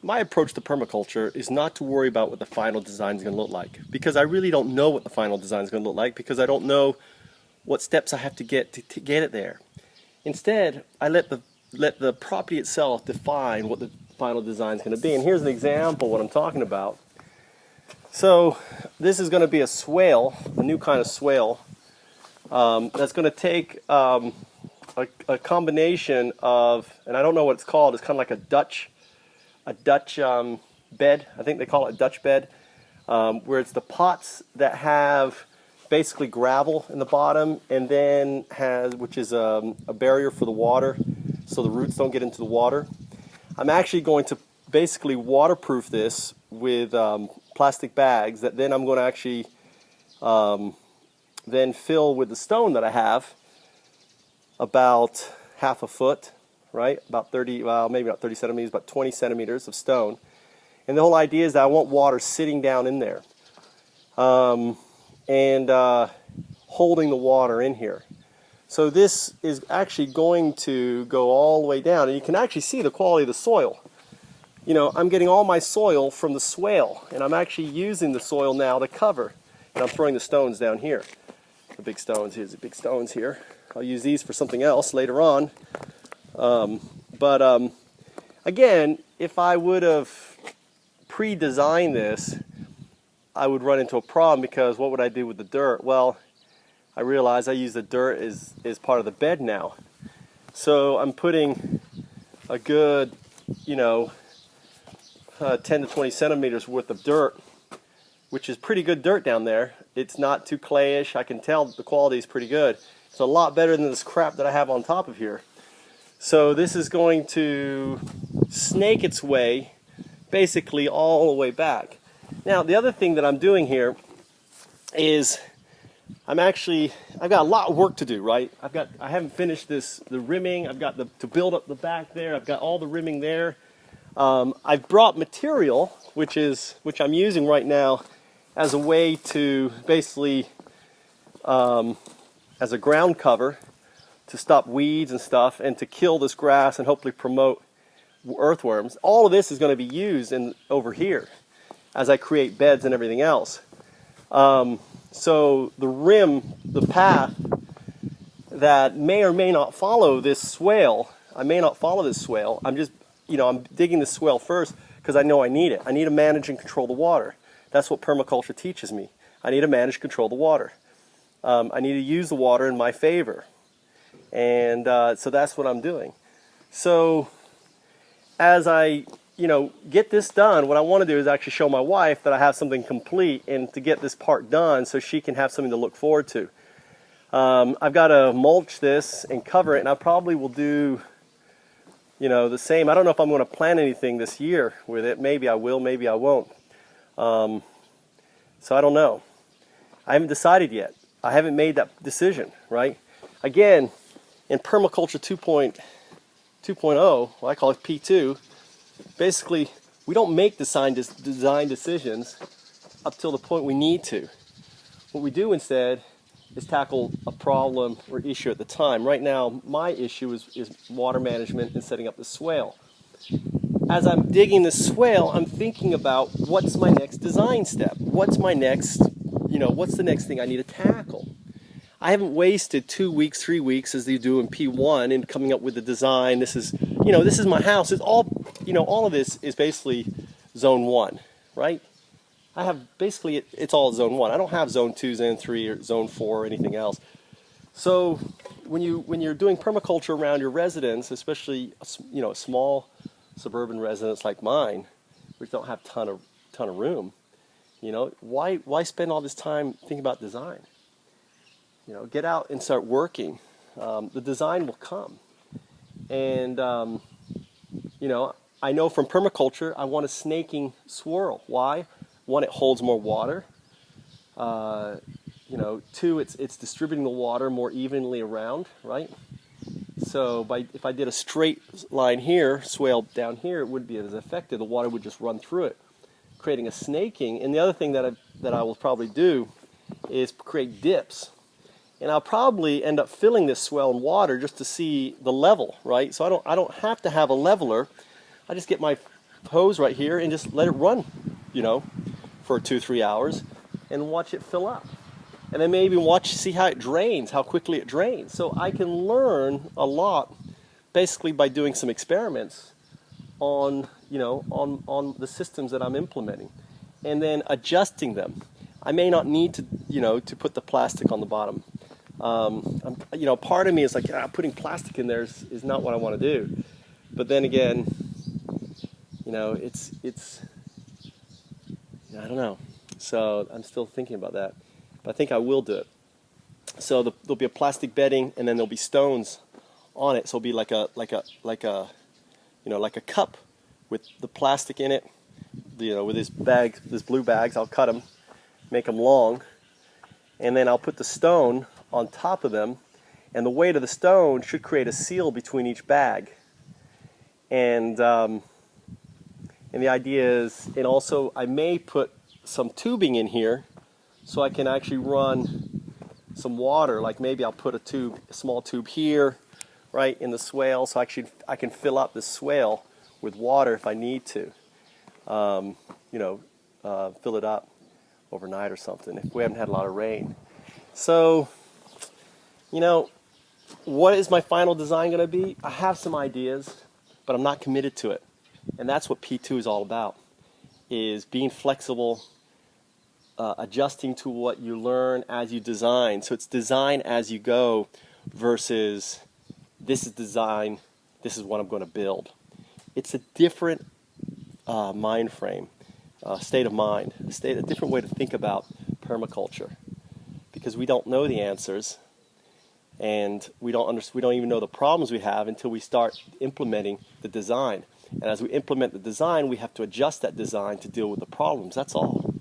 My approach to permaculture is not to worry about what the final design is going to look like, because I really don't know what the final design is going to look like, because I don't know what steps I have to get get it there. Instead, I let the property itself define what the final design is going to be. And here's an example of what I'm talking about. So this is going to be a swale, a new kind of swale, that's going to take a combination of, and I don't know what it's called, it's kind of like a Dutch bed. I think they call it a Dutch bed, where it's the pots that have basically gravel in the bottom, and then which is a barrier for the water, so the roots don't get into the water. I'm actually going to basically waterproof this with plastic bags that then I'm going to actually then fill with the stone that I have, about half a foot, right? About 30, well, maybe not 30 centimeters, about 20 centimeters of stone. And the whole idea is that I want water sitting down in there and holding the water in here. So this is actually going to go all the way down, and you can actually see the quality of the soil. You know, I'm getting all my soil from the swale, and I'm actually using the soil now to cover. And I'm throwing the stones down here. The big stones, here's the big stones here. I'll use these for something else later on. Again, if I would have pre-designed this, I would run into a problem, because what would I do with the dirt? Well, I realize I use the dirt as part of the bed now. So I'm putting a good, 10 to 20 centimeters worth of dirt, which is pretty good dirt down there. It's not too clayish. I can tell the quality is pretty good. It's a lot better than this crap that I have on top of here. So this is going to snake its way basically all the way back. Now, the other thing that I'm doing here is I've got a lot of work to do, right? I haven't finished the rimming. I've got to build up the back there. I've got all the rimming there. I've brought material, which I'm using right now as a way to basically, as a ground cover to stop weeds and stuff, and to kill this grass and hopefully promote earthworms. All of this is going to be used over here as I create beds and everything else. So the rim, the path that may or may not follow this swale, I may not follow this swale. I'm just, I'm digging the swale first because I know I need it. I need to manage and control the water. That's what permaculture teaches me. I need to manage and control the water. I need to use the water in my favor. And so that's what I'm doing. So as I get this done, what I want to do is actually show my wife that I have something complete, and to get this part done so she can have something to look forward to. I've got to mulch this and cover it, and I probably will do the same. I don't know if I'm going to plant anything this year with it. Maybe I will, maybe I won't. So I don't know. I haven't decided yet. I haven't made that decision, right? Again, in Permaculture 2.0, well, I call it P2, basically, we don't make design decisions up till the point we need to. What we do instead is tackle a problem or issue at the time. Right now, my issue is water management and setting up the swale. As I'm digging the swale, I'm thinking about what's my next design step? What's my next, what's the next thing I need to tackle? I haven't wasted 2 weeks, 3 weeks as you do in P1 in coming up with the design. This is my house. It's all, all of this is basically zone 1, right? I have basically, it's all zone 1. I don't have zone 2, zone 3, or zone 4 or anything else. So when you're doing permaculture around your residence, especially, a small suburban residence like mine, which don't have ton of room, why spend all this time thinking about design? Get out and start working. The design will come. And, I know from permaculture, I want a snaking swirl. Why? One, it holds more water. Two, it's distributing the water more evenly around, right? So if I did a straight line here, swale down here, it wouldn't be as effective. The water would just run through it, creating a snaking. And the other thing that I will probably do is create dips. And I'll probably end up filling this swale in water just to see the level, right? So I don't have to have a leveler, I just get my hose right here and just let it run, you know, for 2-3 hours and watch it fill up. And then maybe see how it drains, how quickly it drains. So I can learn a lot basically by doing some experiments on, you know, on the systems that I'm implementing and then adjusting them. I may not need to, you know, to put the plastic on the bottom. You know, part of me is like, putting plastic in there is not what I want to do. But then again, you know, it's I don't know. So I'm still thinking about that. But I think I will do it. So there'll be a plastic bedding, and then there'll be stones on it. So it'll be like a you know, like a cup with the plastic in it. You know, with this blue bags, I'll cut them, make them long, and then I'll put the stone on top of them, and the weight of the stone should create a seal between each bag. And the idea is, and also I may put some tubing in here so I can actually run some water. Like maybe I'll put a small tube here, right in the swale, so I can fill up the swale with water if I need to. You know, fill it up overnight or something if we haven't had a lot of rain. So, you know, what is my final design going to be? I have some ideas, but I'm not committed to it. And that's what P2 is all about, is being flexible, adjusting to what you learn as you design. So it's design as you go versus this is design, this is what I'm going to build. It's a different mind frame, state of mind, a different way to think about permaculture, because we don't know the answers, and we don't even know the problems we have until we start implementing the design. And as we implement the design, we have to adjust that design to deal with the problems. That's all.